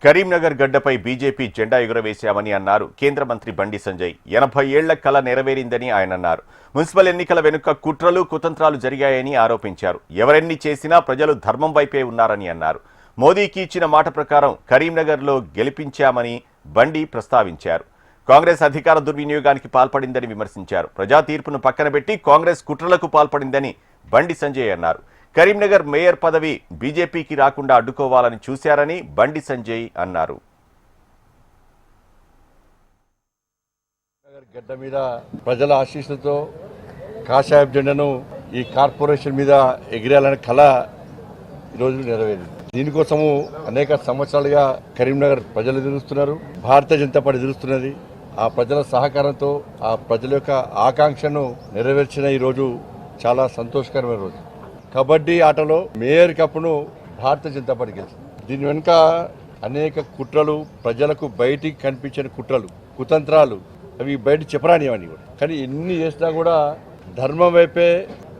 కరీంనగర్ గడ్డపై బీజేపీ జెండా ఎగురవేశామని అన్నారు కేంద్ర మంత్రి బండి సంజయ్. 80 ఏళ్ల కల నెరవేరిందని ఆయన అన్నారు. మున్సిపల్ ఎన్నికల వెనుక కుట్రలు కుతంత్రాలు జరిగాయని ఆరోపించారు. ఎవరెన్ని చేసినా ప్రజలు ధర్మం వైపే ఉన్నారని అన్నారు. మోదీకి ఇచ్చిన మాట ప్రకారం కరీంనగర్లో గెలిపించామని బండి ప్రస్తావించారు. కాంగ్రెస్ అధికార దుర్వినియోగానికి పాల్పడిందని విమర్శించారు. ప్రజా తీర్పును పక్కనబెట్టి కాంగ్రెస్ కుట్రలకు పాల్పడిందని బండి సంజయ్ అన్నారు. కరీంనగర్ మేయర్ పదవి బీజేపీకి రాకుండా అడ్డుకోవాలని చూశారని బండి సంజయ్ అన్నారు. గడ్డ మీద ప్రజల ఆశీస్సులతో కాషాయపు జెండాను ఈ కార్పొరేషన్ మీద ఎగిరేయాలనే కళ ఈరోజు నెరవేరింది. దీనికోసము అనేక సంవత్సరాలుగా కరీంనగర్ ప్రజలు ఎదురుస్తున్నారు, భారతీయ జనతా పార్టీ ఎదురుస్తున్నది. ఆ ప్రజల సహకారంతో ఆ ప్రజల యొక్క ఆకాంక్షను నెరవేర్చిన ఈరోజు చాలా సంతోషకరమైన రోజు. కబడ్డీ ఆటలో మేయర్ కప్ను భారతీయ జనతా పార్టీ గెలిచింది. దీని వెనుక అనేక కుట్రలు, ప్రజలకు బయటికి కనిపించని కుట్రలు కుతంత్రాలు, అవి బయట చెప్పరానివని కూడా. కానీ ఎన్ని చేసినా కూడా ధర్మం వైపే,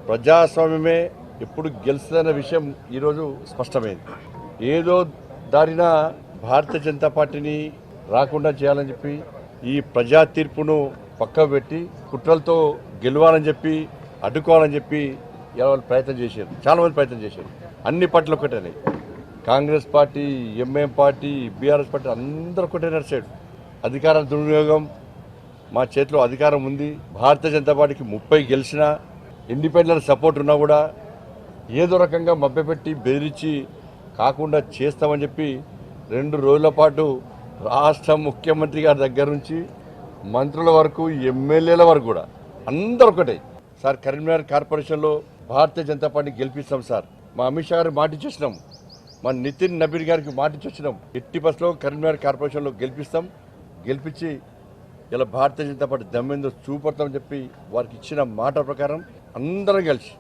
ప్రజాస్వామ్యమే ఎప్పుడు గెలుస్తుందన్న విషయం ఈరోజు స్పష్టమైంది. ఏదో దారిన భారతీయ జనతా పార్టీని రాకుండా చేయాలని చెప్పి ఈ ప్రజా తీర్పును పక్కకు పెట్టి కుట్రలతో గెలవాలని చెప్పి అడ్డుకోవాలని చెప్పి వాళ్ళు ప్రయత్నం చేశారు. చాలామంది ప్రయత్నం చేశారు. అన్ని పార్టీలు ఒకటేనే, Congress party, MIM party, BRS party అందరూ ఒకటే నడిచాడు. అధికార దుర్వినియోగం, మా చేతిలో అధికారం ఉంది. భారతీయ జనతా పార్టీకి 30 గెలిచినా, ఇండిపెండెంట్ సపోర్ట్ ఉన్నా కూడా ఏదో రకంగా మభ్యపెట్టి బెదిరించి కాకుండా చేస్తామని చెప్పి 2 రోజుల పాటు రాష్ట్ర ముఖ్యమంత్రి గారి దగ్గర నుంచి మంత్రుల వరకు, ఎమ్మెల్యేల వరకు కూడా అందరూ ఒకటే. సార్, కరీంనగర్ కార్పొరేషన్లో భారతీయ జనతా పార్టీ గెలిపిస్తాం సార్. మా అమిత్ షా గారికి మాట ఇచ్చేసినాం, మా నితిన్ నబీన్ గారికి మాట ఇచ్చేసినాం. 80% కరీంనగర్ కార్పొరేషన్లో గెలిపిస్తాం. గెలిపించి ఇలా భారతీయ జనతా పార్టీ దమ్మెందో చూపడతామని చెప్పి వారికి ఇచ్చిన మాట ప్రకారం అందరం కలిసి